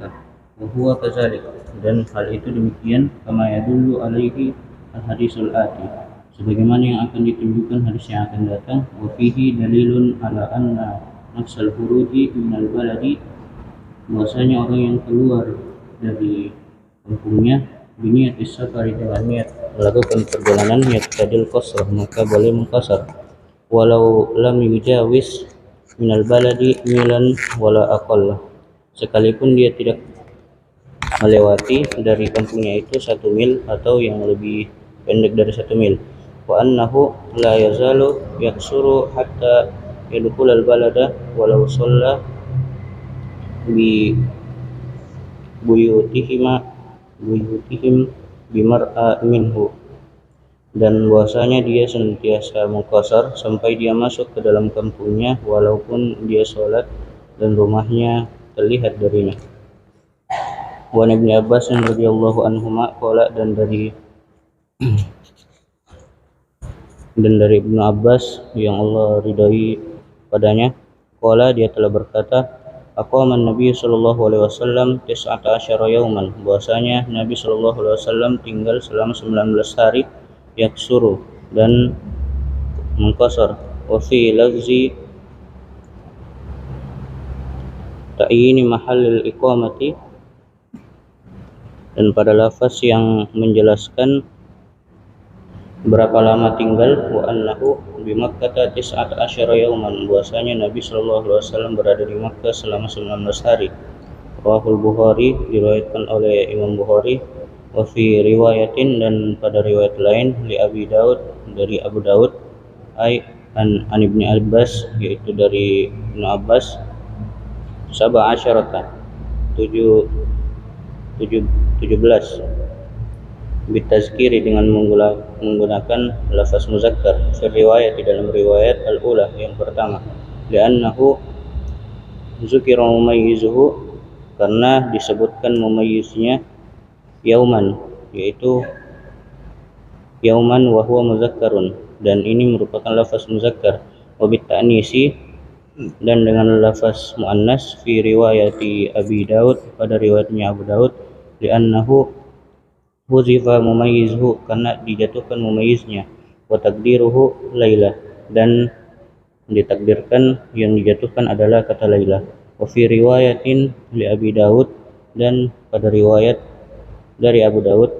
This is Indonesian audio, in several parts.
Makkah. Wa huwa kadzalik, dan hal itu demikian kama yadullu alaihi al-hadisul ati, sebagaimana yang akan ditunjukkan hadis yang akan datang. Wa fihi dalilun ala anna nafsal khuruji minal baladi, bahwasanya orang yang keluar dari kampungnya biniatis safari, dengan niat melakukan perjalanan, yaqtadil qasr, maka boleh mengqasar, walau lam yujawis minal baladi milan wala aqalla, sekalipun dia tidak melewati dari kampungnya itu 1 mil atau yang lebih pendek dari 1 mil. Wa annahu la yazalu yaksuru hatta yadkhulal balada walau shalla bi buyutihim bimar'a minhu, dan bahwasanya dia senantiasa mengqasar sampai dia masuk ke dalam kampungnya walaupun dia sholat dan rumahnya terlihat darinya. Wa Ibnu Abbas radhiyallahu anhuma qala, dan dari Ibnu Abbas yang Allah ridai padanya, qala, dia telah berkata, aqama Nabi sallallahu alaihi wasallam 19 yauman, bahwasanya Nabi sallallahu alaihi wasallam tinggal selama 19 hari, yaksuru, dan mengqasar. Wa fi lafzi ta'yini mahallil iqamati, dan pada lafaz yang menjelaskan berapa lama tinggal. Wa annahu bi Makkah 19 yauman, bahwasanya Nabi sallallahu alaihi wasallam berada di Makkah selama 19 hari. Rawahul Bukhari, diriwayatkan oleh Imam Bukhari. Wa fi riwayatin, dan pada riwayat lain, li Abi Daud, dari Abu Daud, an Ibnu Abbas, yaitu dari Ibnu Abbas, 17 bitazkiri, dengan menggunakan lafaz muzakkar, fi riwayat, di dalam riwayat al-ula, yang pertama, li'annahu zukira mumayyizuhu, karena disebutkan mumayyiznya yauman, yaitu yauman wa huwa muzakkarun, dan ini merupakan lafaz muzakkar. Wa bit ta'nisi, dan dengan lafaz muannas, fi riwayati Abi Daud, pada riwayatnya Abu Daud, li'annahu huzifa mumayyizuhu, karena dijatuhkan mumayyiznya. Wa takdiruhu Laila, dan ditakdirkan yang dijatuhkan adalah kata Laila. Wa fi riwayatin li Abi Daud, dan pada riwayat dari Abu Daud,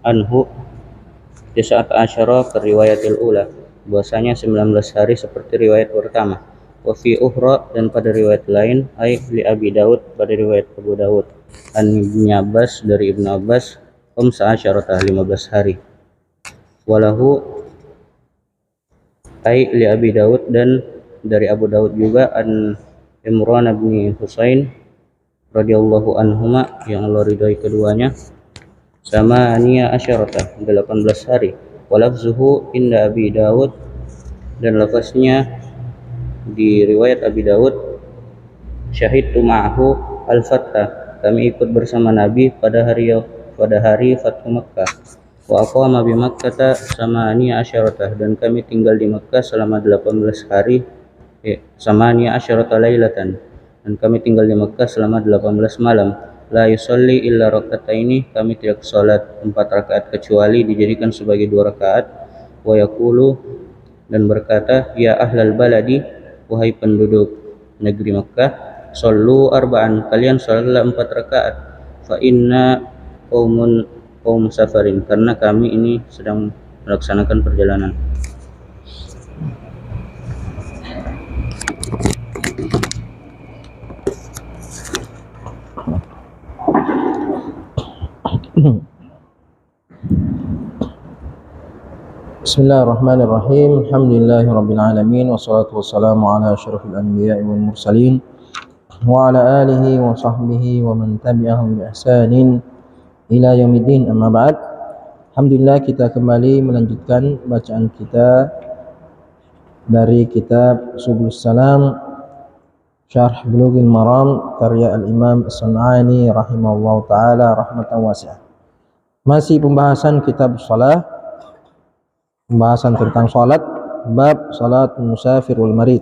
anhu 19 ke riwayatil ula, bahwasanya 19 hari seperti riwayat pertama. Wa fi ukhra, dan pada riwayat lain, ai li Abi Daud, pada riwayat Abu Daud, an Ibnu Abbas, dari Ibnu Abbas, 15 hari. Walahu, ai li Abi Daud, dan dari Abu Daud juga, an Imran bin Husain radhiyallahu anhuma, yang Allah ridhai keduanya, sama niya asyarata, 18 hari. Walafzuhu inda Abi Daud, dan lafaznya di riwayat Abi Daud, syahidtu ma'ahu al-fathah, kami ikut bersama Nabi pada hari Fathu Makkah. Wa aqama bi Makkah samaniya asyarata, dan kami tinggal di Makkah selama 18 hari, samaniya asyarata lailatan, dan kami tinggal di Makkah selama 18 malam. La yusalli illa raka'ataini, kami tidak salat 4 rakaat kecuali dijadikan sebagai 2 rakaat. Wa yaqulu, dan berkata, ya ahlal baladi, wahai penduduk negeri Makkah, sallu arba'an, kalian salatlah 4 rakaat, fa inna qaum safarin, karena kami ini sedang melaksanakan perjalanan. Bismillahirrahmanirrahim. Alhamdulillahirabbil alamin, wassalatu wassalamu ala asyrafil anbiya'i wal mursalin wa ala alihi wa sahbihi wa man tabi'ahum bi ihsanin ila yaumiddin, amma ba'd. Alhamdulillah, kita kembali melanjutkan bacaan kita dari kitab Subulus Salam Syarh Bulughul Maram karya Al-Imam As-Sun'ani rahimahullahu taala rahmatan wasi'ah. Masih pembahasan kitab shalah, pembahasan tentang salat, bab salat musafir wal marid,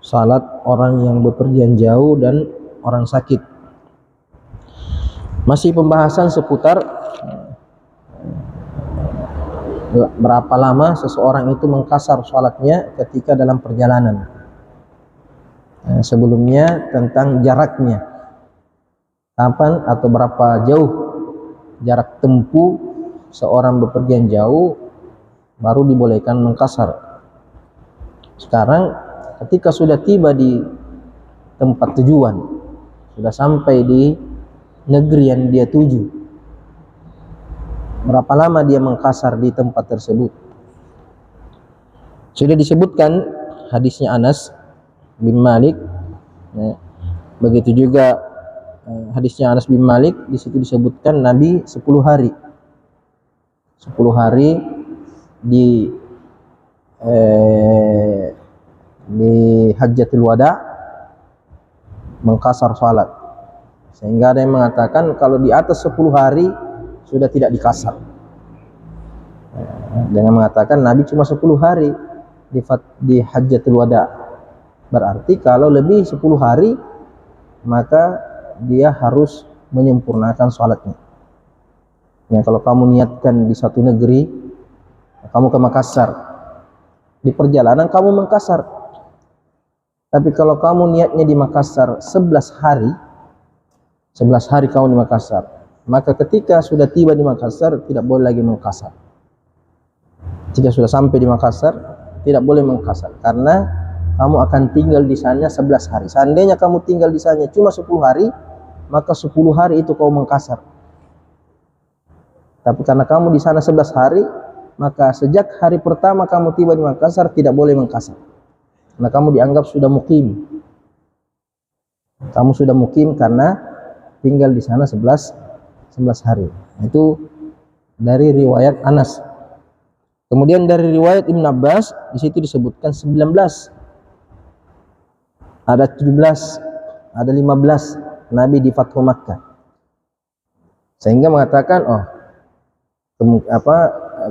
salat orang yang bepergian jauh dan orang sakit. Masih pembahasan seputar berapa lama seseorang itu mengkasar sholatnya ketika dalam perjalanan. Sebelumnya tentang jaraknya, kapan atau berapa jauh jarak tempuh seorang bepergian jauh baru dibolehkan mengkasar. Sekarang ketika sudah tiba di tempat tujuan, sudah sampai di negeri yang dia tuju, berapa lama dia mengkasar di tempat tersebut? Sudah disebutkan hadisnya Anas bin Malik, begitu juga hadisnya Anas bin Malik. Di situ disebutkan Nabi 10 hari di Hajjatul Wada mengkasar salat, sehingga ada yang mengatakan kalau di atas 10 hari sudah tidak dikasar, dengan mengatakan Nabi cuma 10 hari di Hajjatul Wada. Berarti kalau lebih 10 hari maka dia harus menyempurnakan sholatnya. Ya, kalau kamu niatkan di satu negeri, kamu ke Makassar, di perjalanan kamu mengkasar. Tapi kalau kamu niatnya di Makassar 11 hari kamu di Makassar, maka ketika sudah tiba di Makassar tidak boleh lagi mengkasar. Jika sudah sampai di Makassar tidak boleh mengkasar, karena kamu akan tinggal di sana 11 hari. Seandainya kamu tinggal di sana cuma 10 hari, maka 10 hari itu kau mengkasar. Tapi karena kamu di sana 11 hari, maka sejak hari pertama kamu tiba di Makassar tidak boleh mengkasar. Karena kamu dianggap sudah mukim. Kamu sudah mukim karena tinggal di sana 11 hari. Itu dari riwayat Anas. Kemudian dari riwayat Ibn Abbas, di situ disebutkan 19. Ada 17, ada 15 Nabi di Fathu Makkah. Sehingga mengatakan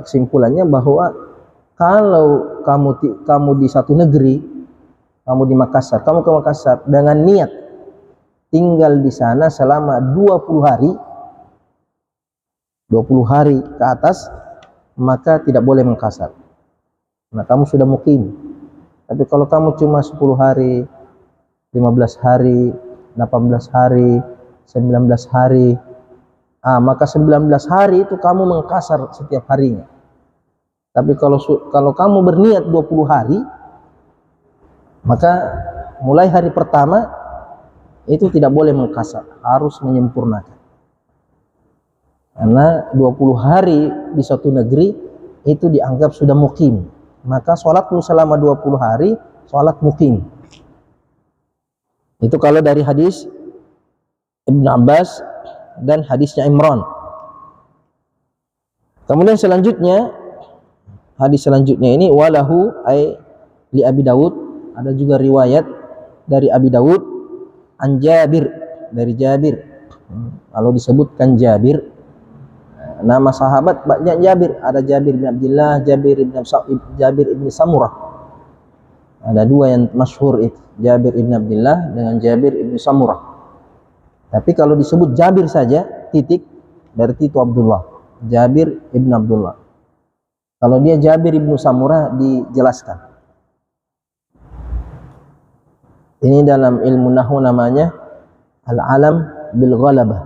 kesimpulannya bahwa kalau kamu di satu negeri, kamu di Makassar, kamu ke Makassar dengan niat tinggal di sana selama 20 hari ke atas, maka tidak boleh mengkasar. Nah, kamu sudah mukim. Tapi kalau kamu cuma 10 hari, 15 hari, 18 hari, 19 hari, maka 19 hari itu kamu mengkasar setiap harinya. Tapi kalau kamu berniat 20 hari, maka mulai hari pertama itu tidak boleh mengkasar, harus menyempurnakan. Karena 20 hari di suatu negeri itu dianggap sudah mukim, maka sholatmu selama 20 hari sholat mukim. Itu kalau dari hadis Ibn Abbas dan hadisnya Imran. Kemudian hadis selanjutnya ini walahu ay li Abi Dawud, ada juga riwayat dari Abi Dawud an Jabir, dari Jabir. Kalau disebutkan Jabir, nama sahabat banyak Jabir, ada Jabir bin Abdullah, Jabir bin Samurah. Ada dua yang masyhur itu, Jabir bin Abdullah dengan Jabir bin Samurah. Tapi kalau disebut Jabir saja titik, berarti itu Abdullah, Jabir bin Abdullah. Kalau dia Jabir bin Samurah dijelaskan. Ini dalam ilmu nahwu namanya al-alam bil ghalabah.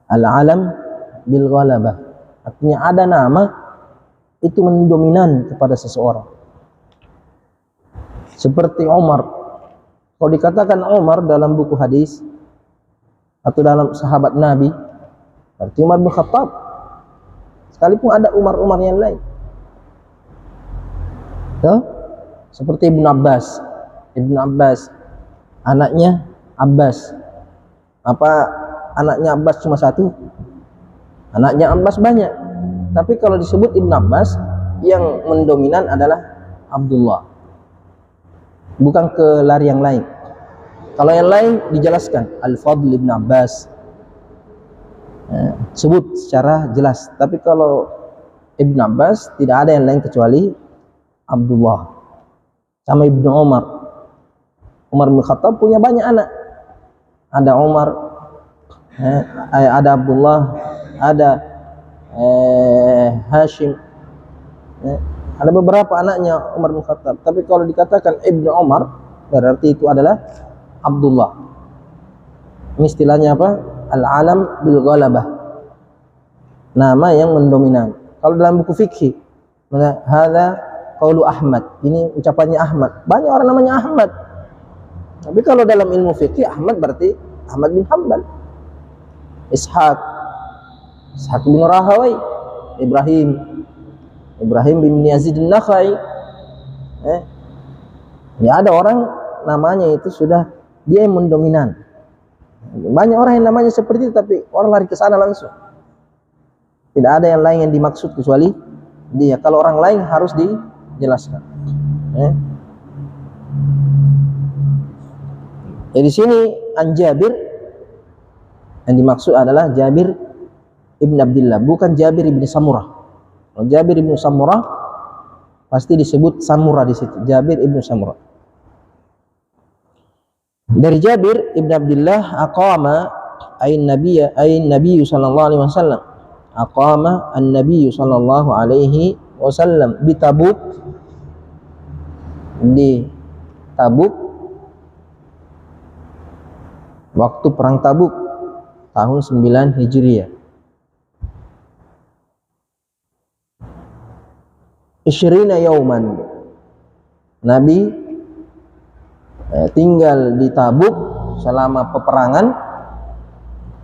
Al-alam bil ghalabah, artinya ada nama itu mendominan kepada seseorang. Seperti Umar. Kalau dikatakan Umar dalam buku hadis atau dalam sahabat Nabi, berarti Umar bin Khattab. Sekalipun ada Umar-Umar yang lain. Seperti Ibn Abbas. Anaknya Abbas. Apa anaknya Abbas cuma satu? Anaknya Abbas banyak. Tapi kalau disebut Ibn Abbas, yang mendominan adalah Abdullah, bukan ke lari yang lain. Kalau yang lain dijelaskan Al-Fadl Ibn Abbas, sebut secara jelas. Tapi kalau Ibn Abbas tidak ada yang lain kecuali Abdullah. Sama Ibnu Umar bin Khattab punya banyak anak. Ada Umar, Ada Abdullah, ada Hashim, ada beberapa anaknya Umar bin Khattab. Tapi kalau dikatakan Ibnu Umar, berarti itu adalah Abdullah. Ini istilahnya apa? Al-alam bil ghalabah, nama yang mendominan. Kalau dalam buku fikih, hadza qaulu Ahmad, ini ucapannya Ahmad. Banyak orang namanya Ahmad. Tapi kalau dalam ilmu fikih, Ahmad berarti Ahmad bin Hanbal, Ishaq bin Rahawai, Ibrahim bin Yazid an-Nakhai. Ya ada orang namanya itu sudah dia yang mendominan. Banyak orang yang namanya seperti itu, tapi orang lari ke sana langsung. Tidak ada yang lain yang dimaksud kecuali dia. Kalau orang lain harus dijelaskan. Jadi di sini an Jabir yang dimaksud adalah Jabir ibn Abdullah, bukan Jabir ibn Samurah. Kalau Jabir ibn Samurah pasti disebut Samurah di situ, Jabir ibn Samurah. Dari Jabir ibn Abdullah, aqama Nabi sallallahu alaihi wasallam. Aqama an-Nabi sallallahu alaihi wasallam di Tabuk, waktu perang Tabuk tahun 9 Hijriah. Isyrina yauman, Nabi tinggal di Tabuk selama peperangan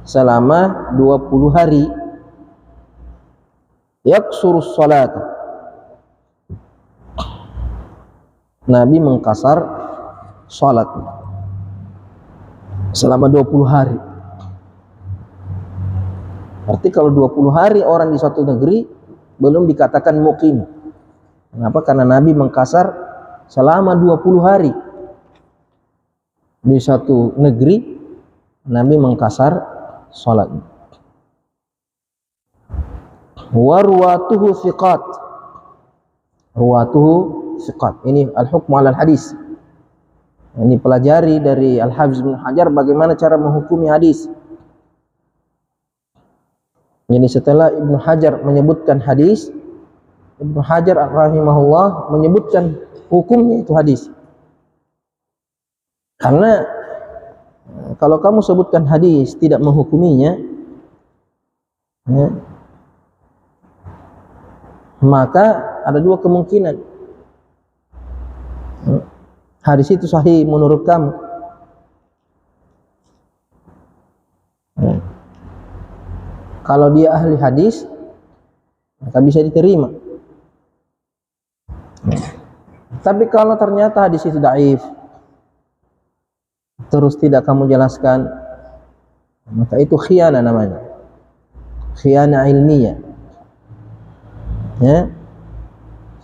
selama 20 hari. Yaksurus salat, Nabi mengkasar salat selama 20 hari. Berarti kalau 20 hari orang di suatu negeri belum dikatakan muqim. Kenapa? Karena Nabi mengkasar selama 20 hari di satu negeri. Nabi mengkasar salat. Wa ruwatuhu thiqat. Ruwatuhu thiqat. Ini al-hukmu ala al-hadis. Ini pelajari dari Al-Hafiz Ibnu Hajar bagaimana cara menghukumi hadis. Jadi setelah Ibnu Hajar menyebutkan hadis, Ibnu Hajar rahimahullah menyebutkan hukumnya itu hadis. Karena kalau kamu sebutkan hadis tidak menghukuminya, maka ada dua kemungkinan. Hadis itu sahih menurut kamu. Kalau dia ahli hadis, maka bisa diterima. Tapi kalau ternyata hadis itu dhaif, terus tidak kamu jelaskan, maka itu khianah namanya. Khianah ilmiah. Ya.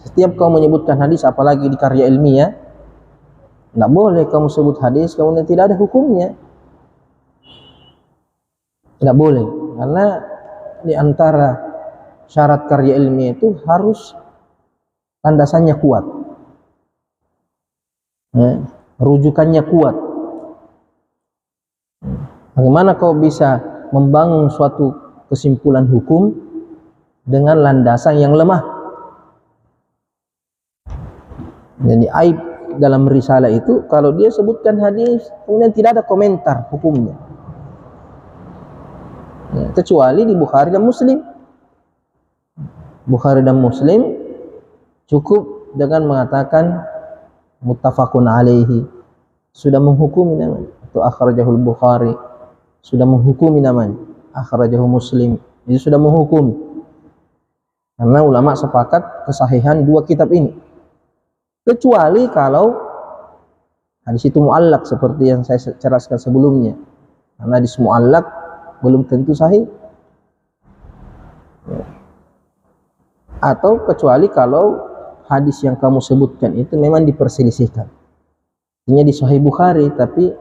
Setiap kamu menyebutkan hadis, apalagi di karya ilmiah, tidak boleh kamu sebut hadis kemudian tidak ada hukumnya. Tidak boleh, karena di antara syarat karya ilmiah itu harus landasannya kuat, rujukannya kuat. Bagaimana kau bisa membangun suatu kesimpulan hukum dengan landasan yang lemah? Jadi aib dalam risalah itu kalau dia sebutkan hadis kemudian tidak ada komentar hukumnya, kecuali di Bukhari dan Muslim. Bukhari dan Muslim cukup dengan mengatakan muttafaqun alaihi, sudah menghukumi namanya. Itu akhrajahul Bukhari, sudah menghukumi namanya. Akhrajahu Muslim, itu sudah menghukumi. Karena ulama sepakat kesahihan dua kitab ini. Kecuali kalau hadis itu mu'allaq seperti yang saya jelaskan sebelumnya. Karena hadis mu'allaq belum tentu sahih. Atau kecuali kalau hadis yang kamu sebutkan itu memang diperselisihkan. Artinya di Sahih Bukhari tapi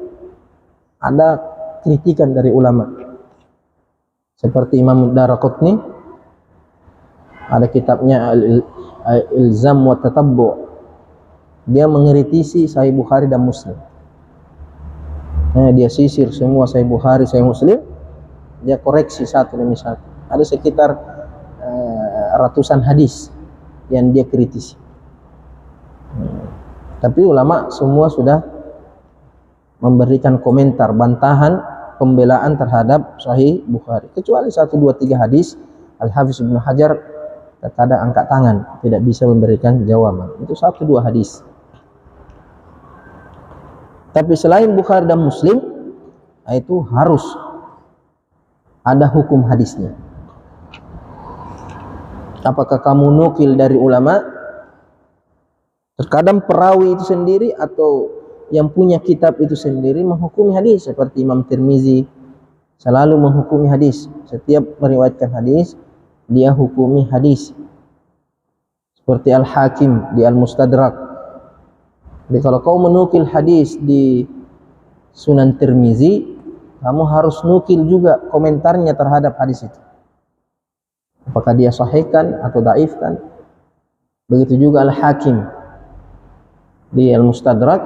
ada kritikan dari ulama. Seperti Imam Daraqutni, ada kitabnya Al-Ilzam wa Tatabbu'. Dia mengkritisi Sahih Bukhari dan Muslim. Dia sisir semua Sahih Bukhari, Sahih Muslim, dia koreksi satu demi satu. Ada sekitar ratusan hadis yang dia kritisi. Tapi ulama semua sudah memberikan komentar, bantahan, pembelaan terhadap Sahih Bukhari. Kecuali 1, 2, 3 hadis, Al-Hafiz Ibnu Hajar terkadang angkat tangan, tidak bisa memberikan jawaban. Itu 1, 2 hadis. Tapi selain Bukhari dan Muslim, itu harus ada hukum hadisnya. Apakah kamu nukil dari ulama? Terkadang perawi itu sendiri atau yang punya kitab itu sendiri menghukumi hadis, seperti Imam Tirmizi selalu menghukumi hadis. Setiap meriwayatkan hadis, dia hukumi hadis. Seperti Al-Hakim di Al-Mustadrak. Jadi kalau kau menukil hadis di Sunan Tirmizi, kamu harus nukil juga komentarnya terhadap hadis itu. Apakah dia sahihkan atau dhaifkan? Begitu juga Al-Hakim di Al-Mustadrak.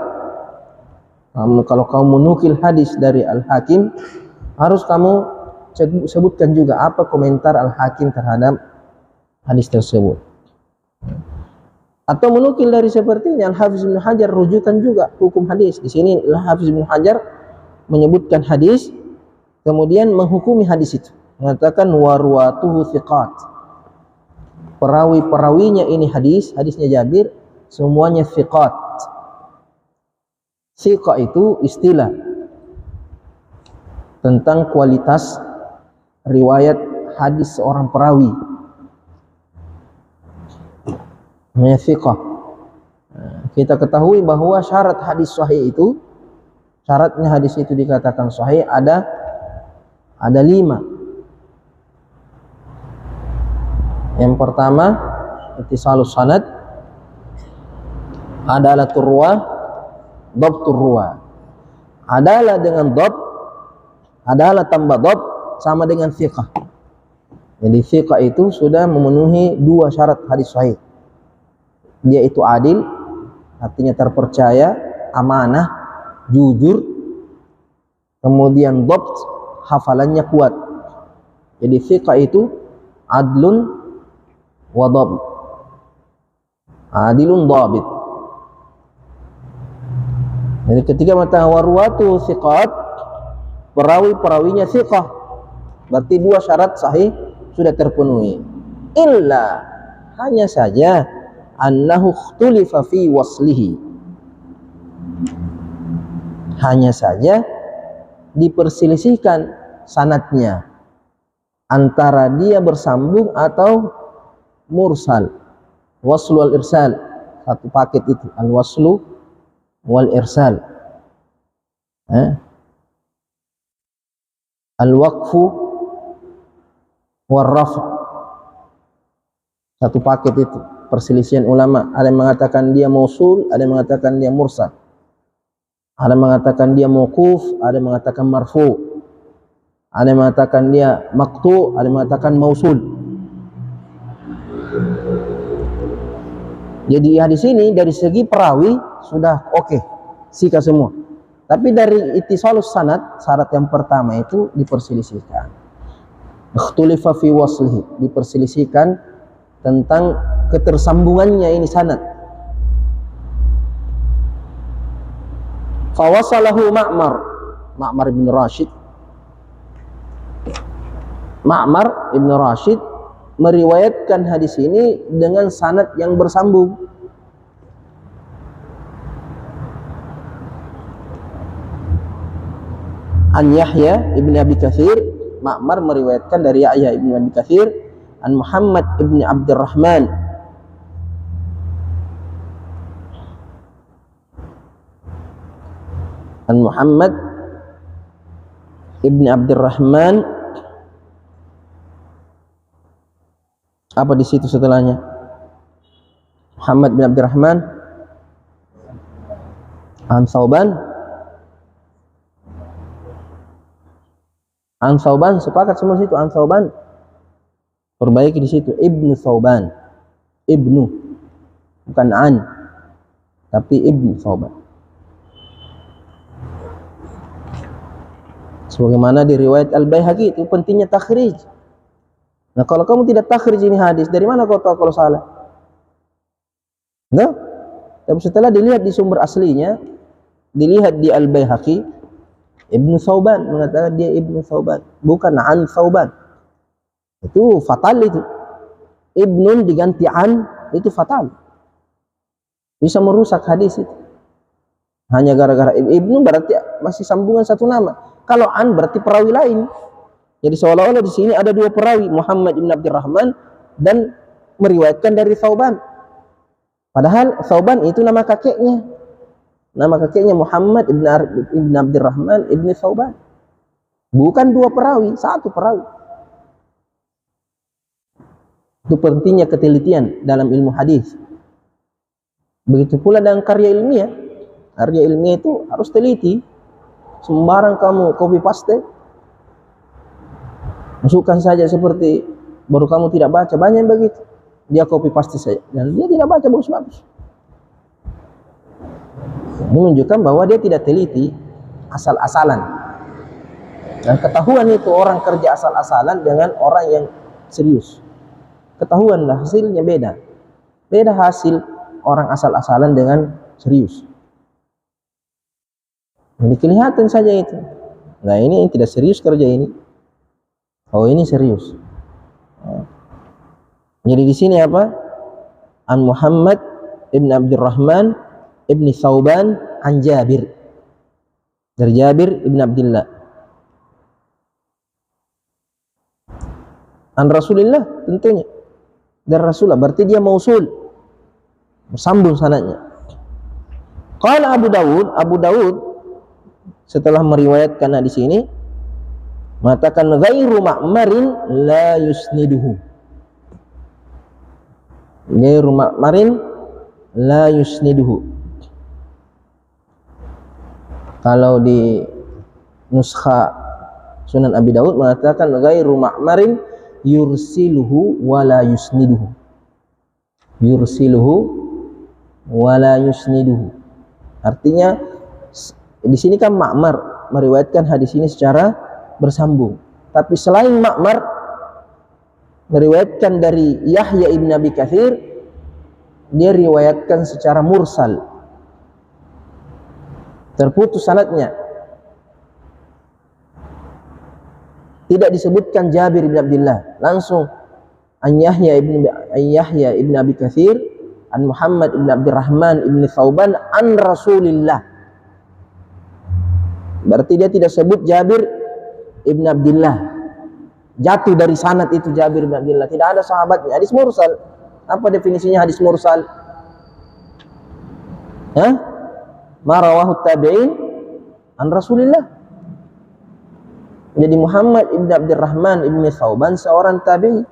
Kalau kamu menukil hadis dari Al-Hakim, harus kamu sebutkan juga apa komentar Al-Hakim terhadap hadis tersebut. Atau menukil dari seperti ini, Al-Hafiz Ibnu Hajar rujukan juga hukum hadis. Di sini Al-Hafiz Ibnu Hajar menyebutkan hadis, kemudian menghukumi hadis itu, mengatakan warwatuhu thiqat. Perawi-perawinya ini hadisnya Jabir semuanya thiqat. Thiqah itu istilah tentang kualitas riwayat hadis seorang perawi. Namanya thiqah. Kita ketahui bahwa syarat hadis sahih itu, syaratnya hadis itu dikatakan sahih ada 5. Yang pertama, ittisalus sanad, adalatur ruwah, dhabtur ruwah. Adalah dengan dhab, adalah tambah dhab sama dengan thiqah. Jadi thiqah itu sudah memenuhi 2 syarat hadis sahih. Dia itu adil, artinya terpercaya, amanah, jujur. Kemudian dhabt, hafalannya kuat. Jadi thiqah itu adlun wa dhabt. Adilun dhabit. Jadi ketika mata warwatu thiqat, perawi-perawinya thiqah, berarti 2 syarat sahih sudah terpenuhi. Illa, hanya saja annahu ikhtulifa fi waslihi, hanya saja diperselisihkan sanadnya antara dia bersambung atau mursal. Waslu wal irsal, satu paket itu, al waslu wal irsal. Al waqfu wal raf', satu paket itu. Perselisihan ulama, ada yang mengatakan dia mausul, ada yang mengatakan dia mursal, ada yang mengatakan dia mauquf, ada yang mengatakan marfu, ada yang mengatakan dia maqtu, ada yang mengatakan mausul. Jadi hadis ini dari segi perawi sudah oke, sika semua. Tapi dari ittisalus sanad, syarat yang pertama itu diperselisihkan. Ikhtulifa fi waslihi, diperselisihkan tentang ketersambungannya ini sanad. Fawasalahu Ma'mar ibn Rashid. Ma'mar ibn Rashid meriwayatkan hadis ini dengan sanad yang bersambung. An Yahya ibn Abi Katsir, Ma'mar meriwayatkan dari Yahya ibn Abi Katsir, an Muhammad ibn Abdurrahman, an Muhammad ibn Abdurrahman. Apa di situ setelahnya? Muhammad bin Abdurrahman an Thauban. An Thauban, sepakat semua situ an Thauban. Perbaiki di situ Ibnu Thauban. Ibnu, bukan an, tapi Ibnu Thauban. Sebagaimana di riwayat Al-Baihaqi, itu pentingnya takhrij. Nah, kalau kamu tidak takhrij ini hadis, dari mana kau tahu kalau salah? Nah, tapi setelah dilihat di sumber aslinya, dilihat di Al-Baihaqi, Ibnu Thauban mengatakan dia Ibnu Thauban, bukan an Thauban. Itu fatal itu. Ibnun diganti an, itu fatal. Bisa merusak hadis itu. Hanya gara-gara Ibnu berarti masih sambungan satu nama. Kalau an berarti perawi lain. Jadi seolah-olah di sini ada dua perawi, Muhammad ibn Abdurrahman dan meriwayatkan dari Thauban. Padahal Thauban itu nama kakeknya. Nama kakeknya Muhammad ibn Abdurrahman ibn Thauban. Bukan dua perawi, satu perawi. Itu pentingnya ketelitian dalam ilmu hadis. Begitu pula dengan karya ilmiah. Karya ilmiah itu harus teliti. Sembarang kamu copy paste, masukkan saja seperti baru kamu tidak baca, banyak yang begitu. Dia copy paste saja dan dia tidak baca bagus-bagus. Ini menunjukkan bahwa dia tidak teliti, asal-asalan. Dan ketahuan itu orang kerja asal-asalan dengan orang yang serius. Ketahuanlah hasilnya beda. Beda hasil orang asal-asalan dengan serius. Jadi kelihatan saja itu. Nah, ini tidak serius kerja ini. Oh, ini serius. Jadi di sini apa? An Muhammad ibn Abdurrahman ibn Thauban an Jabir. Dari Jabir ibn Abdullah. An Rasulillah tentunya. Dari Rasulullah berarti dia mausul. Bersambung sanadnya. Qala Abu Dawud setelah meriwayatkan hadis ini mengatakan ghairu ma'marin la yusniduhu. Ghairu ma'marin la yusniduhu. Kalau di nuskha Sunan Abi Dawud mengatakan ghairu ma'marin yursiluhu wa la yusniduhu. Yursiluhu wa la yusniduhu. Artinya di sini kan Ma'mar meriwayatkan hadis ini secara bersambung. Tapi selain Ma'mar meriwayatkan dari Yahya ibn Abi Katsir, dia riwayatkan secara mursal. Terputus sanadnya. Tidak disebutkan Jabir bin Abdullah, langsung an Yahya ibn Abi Katsir an Muhammad ibn Abdurrahman ibn Thauban an Rasulillah. Berarti dia tidak sebut Jabir ibn Abdullah. Jatuh dari sanad itu Jabir ibn Abdullah. Tidak ada sahabatnya. Hadis mursal. Apa definisinya hadis mursal? Ma rawahu tabi'in an Rasulillah. Jadi Muhammad ibn Abdurrahman ibn Thauban seorang tabi'i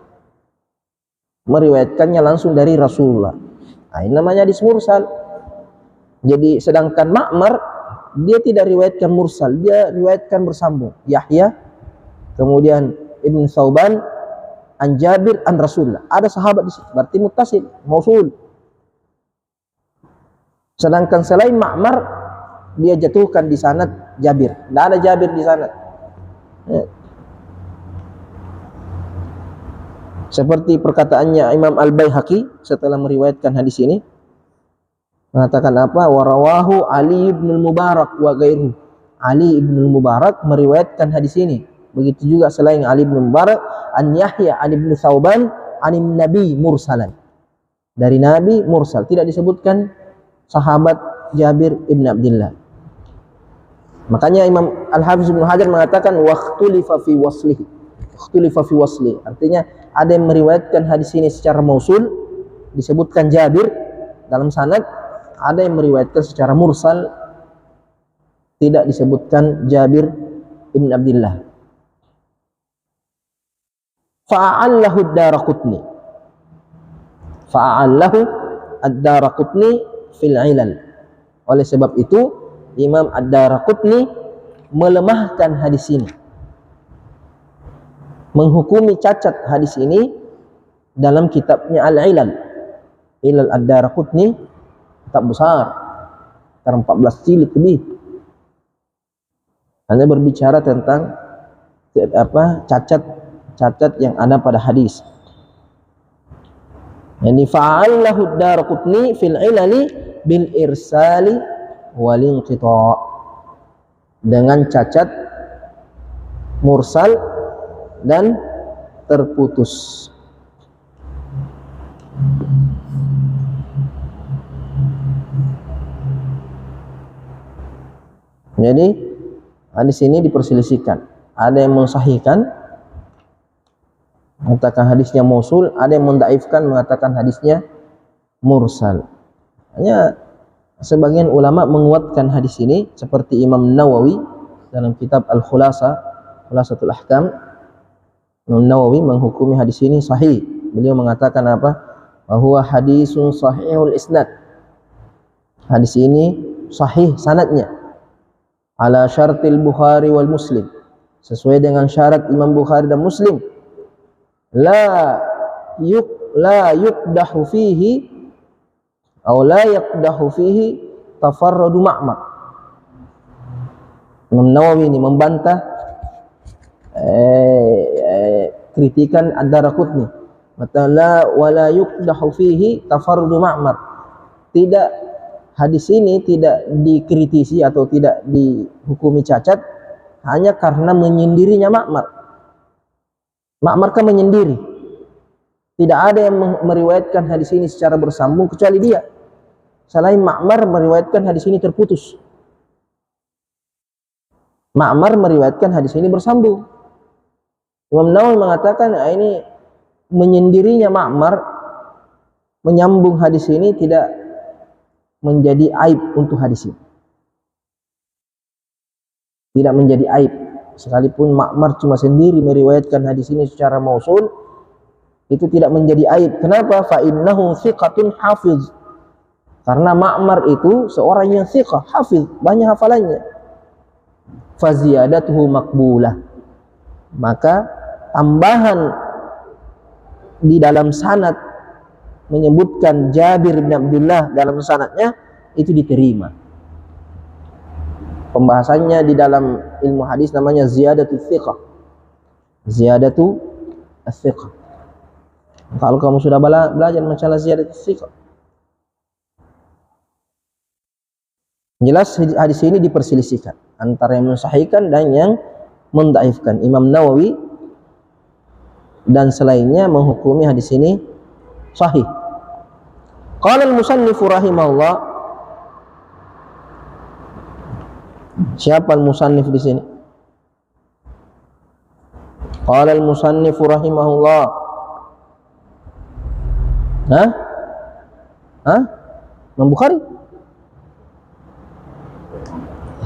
meriwayatkannya langsung dari Rasulullah. Nah, ini namanya hadis mursal. Jadi sedangkan Ma'mar dia tidak riwayatkan mursal, dia riwayatkan bersambung. Yahya, kemudian Ibn Thauban, an Jabir, an Rasulullah. Ada sahabat di situ, berarti muttasil, mausul. Sedangkan selain Ma'mar, dia jatuhkan di sanad Jabir. Tidak ada Jabir di sanad. Seperti perkataannya Imam Al-Baihaqi setelah meriwayatkan hadis ini. Mengatakan apa? Warawahu Ali ibn Mubarak wa ghairuhu. Ali ibn Mubarak meriwayatkan hadis ini. Begitu juga selain Ali ibn Mubarak an Yahya an ibn Thauban an Nabi mursalan. Dari Nabi mursal, tidak disebutkan sahabat Jabir ibn Abdullah. Makanya Imam Al-Hafiz Ibnu Hajar mengatakan waqtulifa fi waslihi. Waqtulifa fi waslihi. Artinya ada yang meriwayatkan hadis ini secara mausul, disebutkan Jabir dalam sanad. Ada yang meriwayatkan secara mursal, tidak disebutkan Jabir ibn Abdullah. Fa'allahu ad-Daraqutni. Fa'allahu ad-Daraqutni fil ilal. Oleh sebab itu Imam ad-Daraqutni melemahkan hadis ini, menghukumi cacat hadis ini dalam kitabnya Al-Ilal. Ilal ad-Daraqutni kitab besar, sekitar 14 jilid lebih. hanya berbicara tentang cacat yang ada pada hadis. Yani fa'allahu ad-Daraqutni fil ilali bil irsali wal inqita', dengan cacat mursal dan terputus. Jadi hadis ini diperselisihkan. Ada yang mensahihkan, mengatakan hadisnya mausul, ada yang mendaifkan, mengatakan hadisnya mursal. Hanya sebagian ulama menguatkan hadis ini seperti Imam Nawawi dalam kitab Khulasatul Ahkam. Imam Nawawi menghukumi hadis ini sahih. Beliau mengatakan apa? Bahwa hadisun sahihul isnad. Hadis ini sahih sanadnya. Ala syartil Bukhari wal Muslim. Sesuai dengan syarat Imam Bukhari dan Muslim. La yukdahu fihi atau la yaqdahu fihi tafarrudu Ma'mar. Imam Nawawi ini membantah kritikan Ad-Daraqutni. Matala wala yukdahu fihi tafarrudu Ma'mar. Tidak, hadis ini tidak dikritisi atau tidak dihukumi cacat hanya karena menyendirinya Ma'mar. Ma'mar kan menyendiri. Tidak ada yang meriwayatkan hadis ini secara bersambung kecuali dia. Selain Ma'mar meriwayatkan hadis ini terputus. Ma'mar meriwayatkan hadis ini bersambung. Imam Nawawi mengatakan ini menyendirinya Ma'mar menyambung hadis ini tidak menjadi aib untuk hadis ini. Tidak menjadi aib. Sekalipun Ma'mar cuma sendiri meriwayatkan hadis ini secara mausul, itu tidak menjadi aib. Kenapa? Fa innahu thiqatun hafiz. Karena Ma'mar itu seorang yang thiqah, hafiz, banyak hafalannya. Fa ziyadatuhu maqbulah. Maka tambahan di dalam sanad menyebutkan Jabir bin Abdullah dalam sanadnya itu diterima. Pembahasannya di dalam ilmu hadis namanya ziyadatu thiqah. Ziyadatu thiqah. Kalau kamu sudah belajar masalah ziyadatu thiqah, jelas hadis ini diperselisihkan antara yang mensahihkan dan yang mendaifkan. Imam Nawawi dan selainnya menghukumi hadis ini sahih. Qala al-musannif rahimahullah. Siapa al-musannif di sini? Qala al-musannif rahimahullah. Imam Bukhari.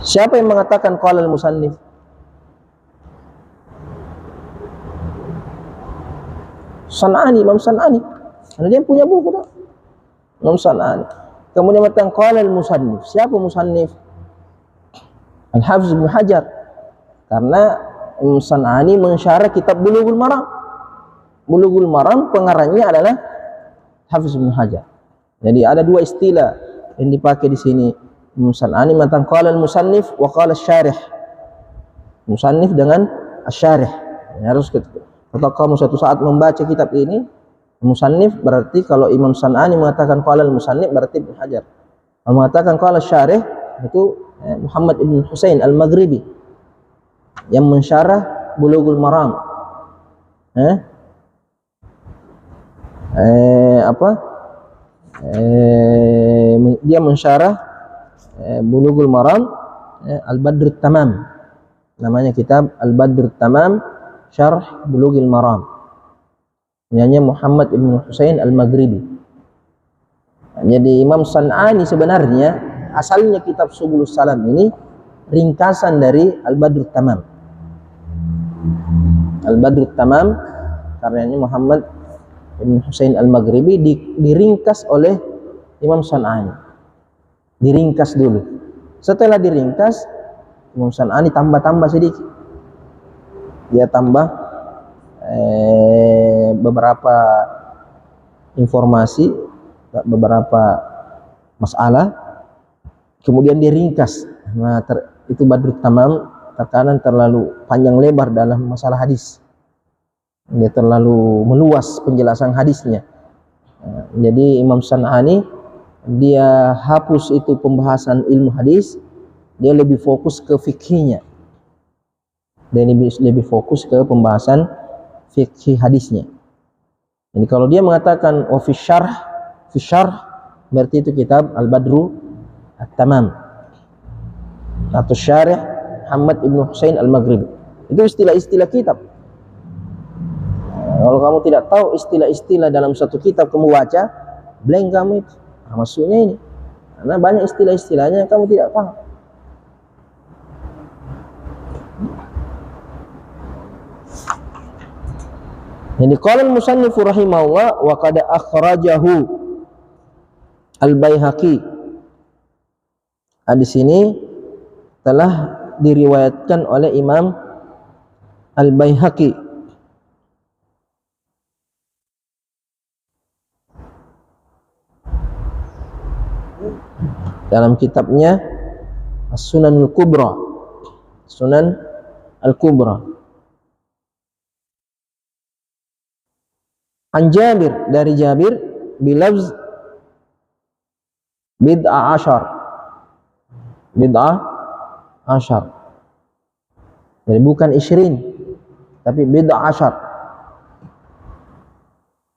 Siapa yang mengatakan qala al-musannif? San'ani, Imam San'ani. Karena dia punya buku tak? Imam San'ani. Kemudian mengatakan qala al-musannif. Siapa musannif? Al-Hafiz Ibnu Hajar. Karena Imam San'ani mensyarah kitab Bulughul Maram. Bulughul Maram pengarangnya adalah Hafiz Ibnu Hajar. Jadi ada dua istilah yang dipakai di sini. Imam San'ani mengatakan qala al-musannif wa qala asy-syarih. Musannif dengan asy-syarih. Harus kalau kamu suatu saat membaca kitab ini, musannif berarti kalau Imam San'ani mengatakan qala al-musannif berarti Ibnu Hajar. Kalau mengatakan qala asy-syarih itu Muhammad ibn Husain al-Maghribi yang mensyarah Bulughul Maram. Dia mensyarah Bulughul Maram, Al-Badrut Tamam. Namanya kitab Al-Badrut Tamam Syarh Bulughul Maram. Namanya Muhammad ibn Husain al-Maghribi. Jadi Imam San'ani sebenarnya asalnya kitab Subulus Salam ini ringkasan dari Al-Badrut Tamam. Al-Badrut Tamam karyanya Muhammad ibn Husain al-Maghribi diringkas oleh Imam San'ani. Diringkas dulu. Setelah diringkas, Imam San'ani tambah sedikit. Dia tambah beberapa informasi, beberapa masalah. Kemudian diringkas. Nah, itu Badrut Tamam terkadang terlalu panjang lebar dalam masalah hadis. Dia terlalu meluas penjelasan hadisnya. Jadi Imam San'ani dia hapus itu pembahasan ilmu hadis, dia lebih fokus ke fikihnya. Dan lebih fokus ke pembahasan fikih hadisnya. Jadi kalau dia mengatakan fi syarh berarti itu kitab Al-Badru At-Tamam atau Syarih Muhammad Ibn Husain Al-Maghribi. Itu istilah-istilah kitab. Kalau kamu tidak tahu istilah-istilah dalam satu kitab, kamu baca blank kamu itu. Maksudnya ini. Karena banyak istilah-istilahnya yang kamu tidak paham. Jadi qala al-musannif rahimahullah wa qad akhrajahu Al-Baihaqi. Di sini telah diriwayatkan oleh Imam Al-Baihaqi. Dalam kitabnya As-Sunan Al-Kubra. Sunan Al-Kubra. An Jabir, dari Jabir bilafz bid'ah asyar. Jadi bukan isrin, tapi bid'ah asyar.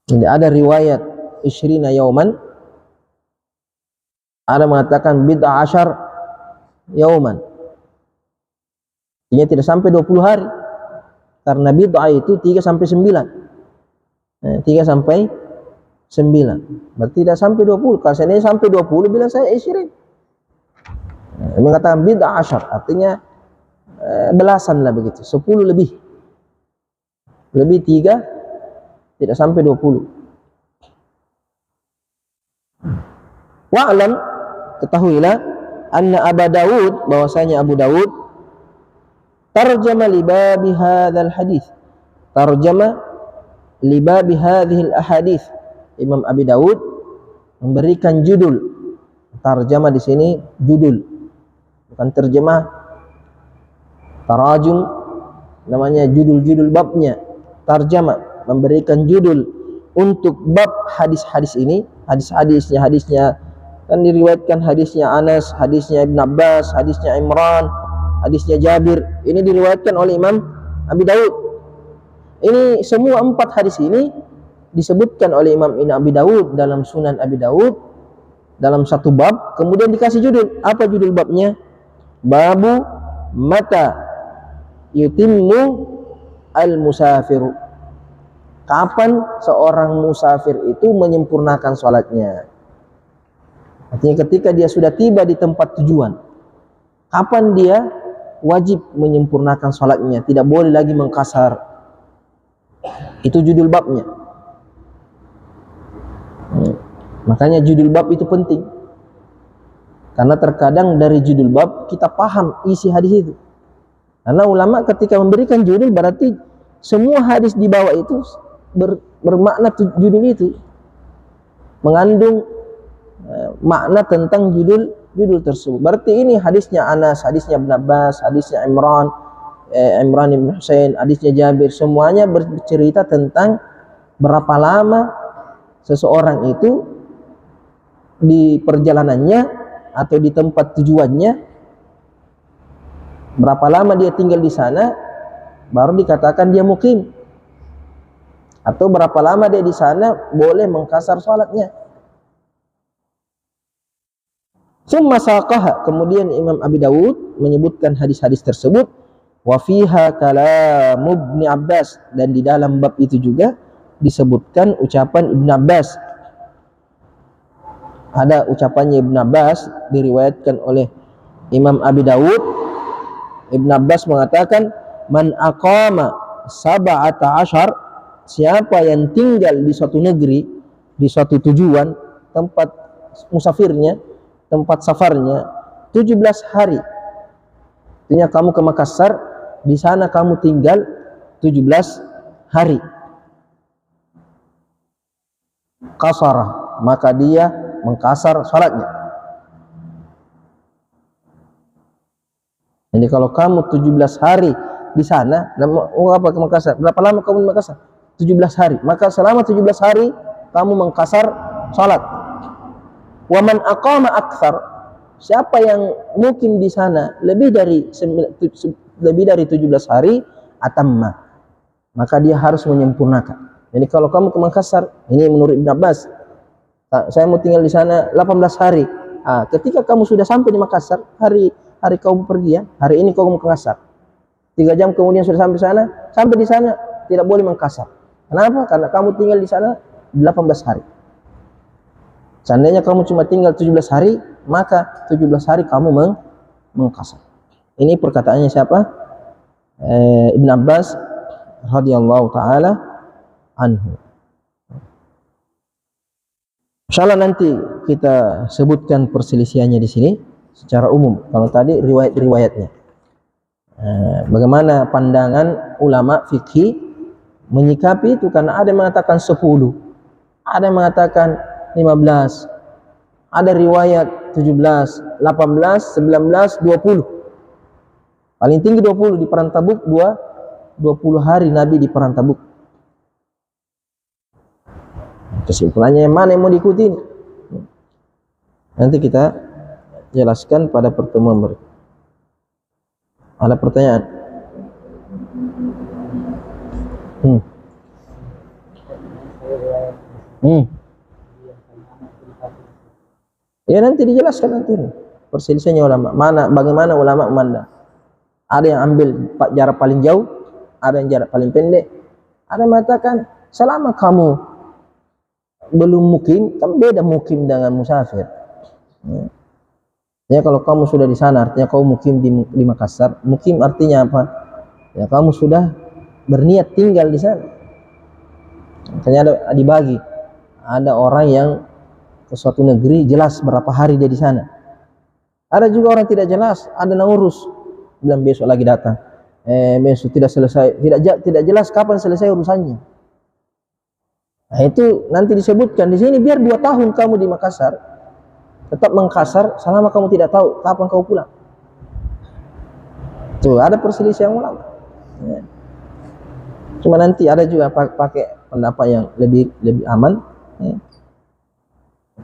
Jadi ada riwayat isrina yauman, ada mengatakan bid'ah asyar yauman. Ini tidak sampai 20 hari. Karena bid'ah itu 3 sampai 9. 3 sampai 9. Berarti tidak sampai 20. Kalau saya sampai 20 bilang saya isyirin. Mengatakan bid'ah asyar artinya belasan lah begitu, 10 lebih. Lebih 3 tidak sampai 20. Wa'lam, ketahuilah anna Abu Dawud, bahwasanya Abu Dawud tarjama li babi hadzal hadis. Tarjama li babi hadhil ahadits. Imam Abi Dawud memberikan judul. Tarjama di sini judul, bukan terjemah. Tarajum namanya judul-judul babnya. Tarjama memberikan judul untuk bab hadis-hadis ini. Hadisnya kan diriwayatkan, hadisnya Anas, hadisnya Ibn Abbas, hadisnya Imran, hadisnya Jabir. Ini diriwayatkan oleh Imam Abi Dawud. Ini semua 4 hadis ini disebutkan oleh Imam Abi Dawud dalam Sunan Abi Dawud dalam satu bab, kemudian dikasih judul. Apa judul babnya? Babu mata yutimmu al-musafiru. Kapan seorang musafir itu menyempurnakan sholatnya? Artinya ketika dia sudah tiba di tempat tujuan, kapan dia wajib menyempurnakan sholatnya, tidak boleh lagi mengkasar. Itu judul babnya. Makanya judul bab itu penting, karena terkadang dari judul bab kita paham isi hadis itu. Karena ulama ketika memberikan judul berarti semua hadis di bawah itu bermakna judul itu, mengandung makna tentang judul tersebut. Berarti ini hadisnya Anas, hadisnya Ibn Abbas, hadisnya Imran Ibn Husain, hadisnya Jabir, semuanya bercerita tentang berapa lama seseorang itu di perjalanannya atau di tempat tujuannya, berapa lama dia tinggal di sana baru dikatakan dia mukim, atau berapa lama dia di sana boleh mengkasar salatnya. Summa saqaha, kemudian Imam Abi Dawud menyebutkan hadis-hadis tersebut. Wa fiha kalam Ibnu Abbas, dan di dalam bab itu juga disebutkan ucapan Ibnu Abbas. Ada ucapannya Ibnu Abbas diriwayatkan oleh Imam Abi Dawud. Ibnu Abbas mengatakan, man aqama sab'ata asyar, siapa yang tinggal di suatu negeri, di suatu tujuan, tempat musafirnya, tempat safarnya 17 hari. Artinya kamu ke Makassar, di sana kamu tinggal 17 hari. Qasara, maka dia mengkasar salatnya. Jadi kalau kamu 17 hari di sana, apa ke Makassar? Berapa lama kamu di Makassar? 17 hari. Maka selama 17 hari kamu mengkasar salat. Wa man aqama akthar, siapa yang mukim di sana lebih dari 17 hari, atamma, maka dia harus menyempurnakan. Jadi kalau kamu ke Makassar, ini menurut Ibn Abbas, saya mau tinggal di sana 18 hari. Ketika kamu sudah sampai di Makassar, hari kamu pergi ya, hari ini kamu ke Makassar, 3 jam kemudian sudah sampai di sana tidak boleh mengkasar. Kenapa? Karena kamu tinggal di sana 18 hari. Seandainya kamu cuma tinggal 17 hari, maka 17 hari kamu mengkasar. Ini perkataannya siapa? Ibn Abbas radhiyallahu taala anhu. Insyaallah nanti kita sebutkan perselisihannya di sini secara umum. Kalau tadi riwayat-riwayatnya. Bagaimana pandangan ulama fikih menyikapi itu, karena ada yang mengatakan 10, ada yang mengatakan 15, ada riwayat 17, 18, 19, 20. Paling tinggi 20 di perang Tabuk, 20 hari Nabi di perang Tabuk. Kesimpulannya yang mana yang mau diikuti? Nanti kita jelaskan pada pertemuan berikut. Ada pertanyaan? Ya nanti dijelaskan nanti perselisihannya ulama. Bagaimana ulama memandang? Ada yang ambil jarak paling jauh, ada yang jarak paling pendek. Ada yang mengatakan selama kamu belum mukim, kan beda mukim dengan musafir. Ya kalau kamu sudah di sana, artinya kamu mukim di Makassar. Mukim artinya apa? Ya kamu sudah berniat tinggal di sana. Makanya ada dibagi. Ada orang yang ke suatu negeri jelas berapa hari dia di sana. Ada juga orang tidak jelas, ada yang urus, bilang besok lagi datang. Besok tidak selesai, tidak jelas kapan selesai urusannya. Nah itu nanti disebutkan di sini, biar 2 tahun kamu di Makassar, tetap mengkasar selama kamu tidak tahu kapan kamu pulang. Tuh ada perselisihan ulama. Ya. Cuma nanti ada juga pakai pendapat yang lebih aman. Ya.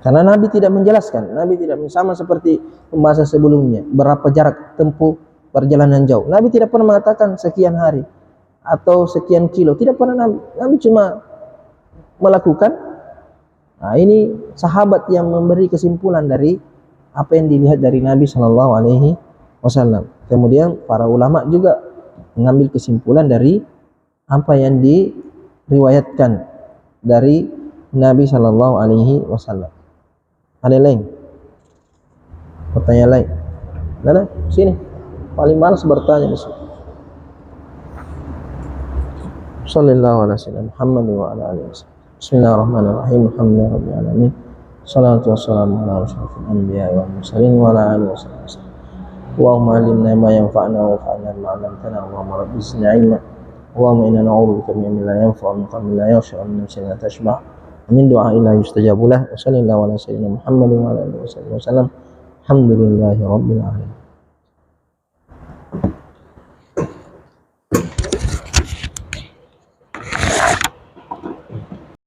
Karena Nabi tidak menjelaskan, Nabi tidak sama seperti pembahasan sebelumnya, berapa jarak tempuh perjalanan jauh. Nabi tidak pernah mengatakan sekian hari atau sekian kilo, tidak pernah Nabi. Nabi cuma melakukan. Nah ini sahabat yang memberi kesimpulan dari apa yang dilihat dari Nabi Shallallahu Alaihi Wasallam. Kemudian para ulama juga mengambil kesimpulan dari apa yang diriwayatkan dari Nabi Shallallahu Alaihi Wasallam. Ada lain? Pertanyaan lain? Ada? Sini. Paling malas bertanya di sini. Sallallahu alaihi wasallam Muhammad wa ala alihi wasallam. Bismillahirrahmanirrahim. Alhamdulillahirabbil alamin. Shalatu wassalamu ala asyrofil anbiya'i wal mursalin wa ala alihi wasallam. Allahumma alimna ma yanfa'una wa fa'alna ma 'allamtana. Allahumma rabbi zidna 'ilma. Allahumma inna na'udzubika min ilmin la yanfa'u wa min qalbin la yakhsha wa min nafsin la tashba'. Min du'a'i la yustajabu lah. Wa sallallahu ala sayyidina Muhammad wa ala alihi wasallam. Alhamdulillahirabbil alamin.